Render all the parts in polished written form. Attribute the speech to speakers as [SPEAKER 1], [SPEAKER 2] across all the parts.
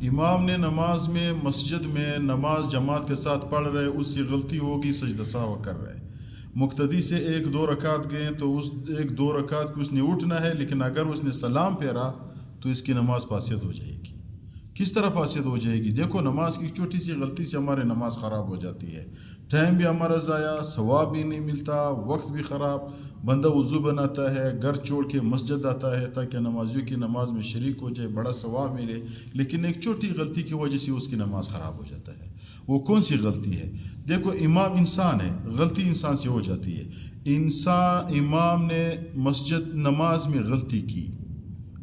[SPEAKER 1] امام نے نماز میں مسجد میں نماز جماعت کے ساتھ پڑھ رہے، اس سے غلطی ہوگی، سجدہ سہو کر رہے، مقتدی سے 1-2 رکعت گئے تو اس 1-2 رکعت کو اس نے اٹھنا ہے، لیکن اگر اس نے سلام پھیرا تو اس کی نماز فاسد ہو جائے گی۔ کس طرح فاسد ہو جائے گی؟ دیکھو، نماز کی چھوٹی سی غلطی سے ہماری نماز خراب ہو جاتی ہے، ٹائم بھی ہمارا ضائع، ثواب بھی نہیں ملتا، وقت بھی خراب، بندہ وضو بناتا ہے، گھر چھوڑ کے مسجد آتا ہے تاکہ نمازیوں کی نماز میں شریک ہو جائے، بڑا ثواب ملے، لیکن ایک چھوٹی غلطی کی وجہ سے اس کی نماز خراب ہو جاتا ہے۔ وہ کون سی غلطی ہے؟ دیکھو، امام انسان ہے، غلطی انسان سے ہو جاتی ہے۔ امام نے مسجد نماز میں غلطی کی،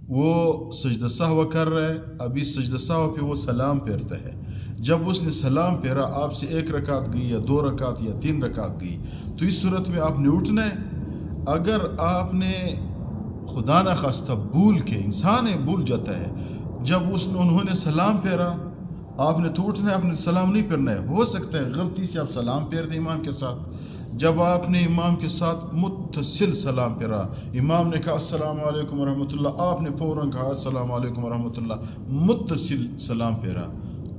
[SPEAKER 1] وہ سجدہ سہو کر رہا ہے، ابھی سجدہ سہو پہ وہ سلام پھیرتا ہے، جب اس نے سلام پھیرا، آپ سے 1 رکعت گئی یا 2 رکعت یا 3 رکعت گئی، تو اس صورت میں آپ نے اٹھنا ہے۔ اگر آپ نے خدا نخواستہ بھول کے، انسان ہے بھول جاتا ہے، جب انہوں نے سلام پھیرا، آپ نے تو اٹھنا ہے، آپ نے سلام نہیں پھیرنا ہے۔ ہو سکتا ہے غلطی سے آپ سلام پھیر دیں امام کے ساتھ، جب آپ نے امام کے ساتھ متصل سلام پھیرا، امام نے کہا السلام علیکم ورحمۃ اللہ، آپ نے فوراً کہا السلام علیکم ورحمۃ اللہ، متصل سلام پھیرا،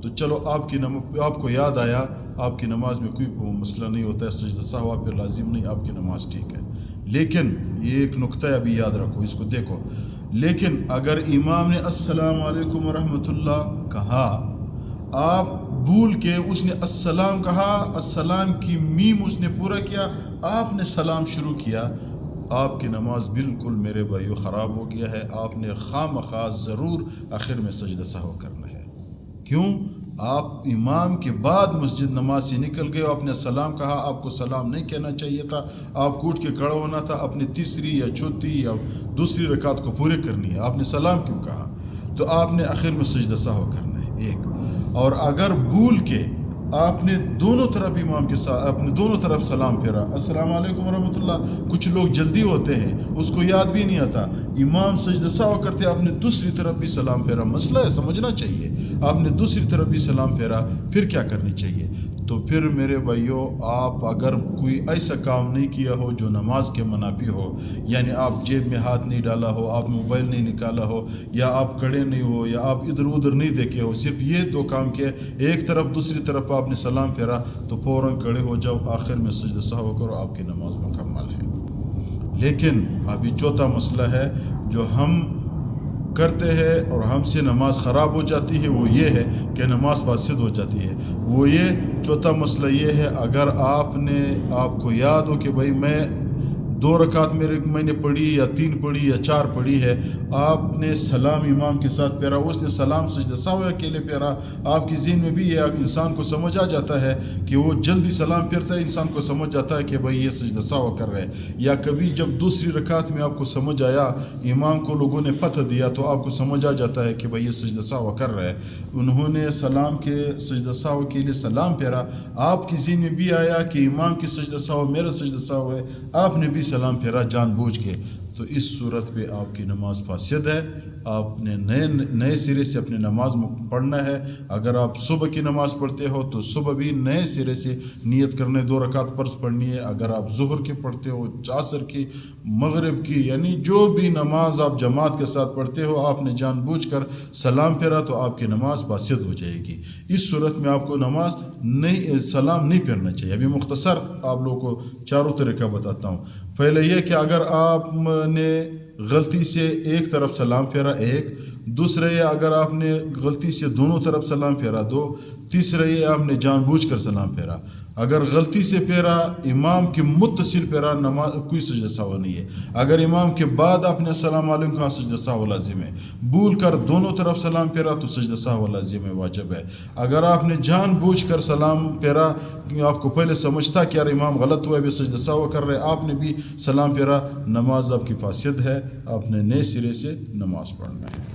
[SPEAKER 1] تو چلو آپ کو یاد آیا، آپ کی نماز میں کوئی مسئلہ نہیں ہوتا ہے، سجدہ سہو آپ پہ لازم نہیں، آپ کی نماز ٹھیک ہے۔ لیکن یہ ایک نقطہ ابھی یاد رکھو، اس کو دیکھو، لیکن اگر امام نے السلام علیکم ورحمۃ اللہ کہا، آپ بھول کے اس نے السلام کہا، السلام کی میم اس نے پورا کیا، آپ نے سلام شروع کیا، آپ کی نماز بالکل میرے بھائیو خراب ہو گیا ہے۔ آپ نے خواہ ضرور آخر میں سجدہ سہو کرنا ہے۔ کیوں؟ آپ امام کے بعد مسجد نماز سے نکل گئے، آپ نے سلام کہا، آپ کو سلام نہیں کہنا چاہیے تھا، آپ کو اٹھ کے کھڑا ہونا تھا، اپنی تیسری یا چوتھی یا دوسری رکعت کو پورے کرنی ہے، آپ نے سلام کیوں کہا؟ تو آپ نے آخر میں سجدہ سہو کرنا ہے، ایک۔ اور اگر بھول کے آپ نے دونوں طرف امام کے ساتھ اپنے دونوں طرف سلام پھیرا، السلام علیکم ورحمۃ اللہ، کچھ لوگ جلدی ہوتے ہیں، اس کو یاد بھی نہیں آتا، امام سجدہ سہو کرتے، آپ نے دوسری طرف بھی سلام پھیرا، مسئلہ ہے، سمجھنا چاہیے، آپ نے دوسری طرف بھی سلام پھیرا، پھر کیا کرنی چاہیے؟ تو پھر میرے بھائیوں، آپ اگر کوئی ایسا کام نہیں کیا ہو جو نماز کے منافی ہو، یعنی آپ جیب میں ہاتھ نہیں ڈالا ہو، آپ موبائل نہیں نکالا ہو، یا آپ کھڑے نہیں ہو، یا آپ ادھر ادھر نہیں دیکھے ہو، صرف یہ 2 کام کیے، ایک طرف دوسری طرف آپ نے سلام پھیرا، تو فوراً کھڑے ہو جاؤ، آخر میں سجدہ سہو کرو، آپ کی نماز مکمل ہے۔ لیکن ابھی چوتھا مسئلہ ہے جو ہم کرتے ہیں اور ہم سے نماز خراب ہو جاتی ہے، وہ یہ ہے کہ نماز فاسد ہو جاتی ہے۔ وہ یہ چوتھا مسئلہ یہ ہے، اگر آپ کو یاد ہو کہ بھائی میں 2 رکعت میں نے پڑھی یا 3 پڑھی یا 4 پڑھی ہے، آپ نے سلام امام کے ساتھ پھیرا، اس نے سلام سجدہ سہو کے لیے پھیرا، آپ کی ذہن میں بھی یہ انسان کو سمجھ آ جاتا ہے کہ وہ جلدی سلام پھیرتا ہے، انسان کو سمجھ جاتا ہے کہ بھائی یہ سجدہ سہو کر رہے ہیں، یا کبھی جب دوسری رکعت میں آپ کو سمجھ آیا، امام کو لوگوں نے فتح دیا، تو آپ کو سمجھ آ جاتا ہے کہ بھائی یہ سجدہ سہو کر رہے ہیں، انہوں نے سلام کے سجدہ سہو کے لیے سلام پھیرا، آپ کی ذہن میں بھی آیا کہ امام کی سجدہ سہو میرا سجدہ سہو ہے، آپ نے بھی سلام پھیرا جان بوجھ کے، تو اس صورت پہ آپ کی نماز فاسد ہے، آپ نے نئے سرے سے اپنی نماز پڑھنا ہے۔ اگر آپ صبح کی نماز پڑھتے ہو تو صبح بھی نئے سرے سے نیت کرنے 2 رکعت فرض پڑھنی ہے۔ اگر آپ ظہر کی پڑھتے ہو، عصر کی، مغرب کی، یعنی جو بھی نماز آپ جماعت کے ساتھ پڑھتے ہو، آپ نے جان بوجھ کر سلام پھیرا تو آپ کی نماز فاسد ہو جائے گی۔ اس صورت میں آپ کو سلام نہیں پھیرنا چاہیے۔ ابھی مختصر آپ لوگوں کو چاروں طریقہ بتاتا ہوں۔ پہلے یہ کہ اگر آپ نے غلطی سے ایک طرف سلام پھیرا، ایک، دوسرے یہ اگر آپ نے غلطی سے دونوں طرف سلام پھیرا، 2، تیسرے یہ آپ نے جان بوجھ کر سلام پھیرا۔ اگر غلطی سے پھیرا، امام کے متصل پھیرا، نماز کوئی سجدہ سہو نہیں ہے۔ اگر امام کے بعد آپ نے السلام علیکم کہا، سجدہ سہو لازم ہے۔ بھول کر دونوں طرف سلام پھیرا تو سجدہ سہو لازم ہے، واجب ہے۔ اگر آپ نے جان بوجھ کر سلام پھیرا، آپ کو پہلے سمجھتا کہ یار امام غلط ہوا ہے، بھی سجدہ سہو کر رہے، آپ نے بھی سلام پھیرا، نماز آپ کی فاسد ہے، آپ نے نئے سرے سے نماز پڑھنا ہے۔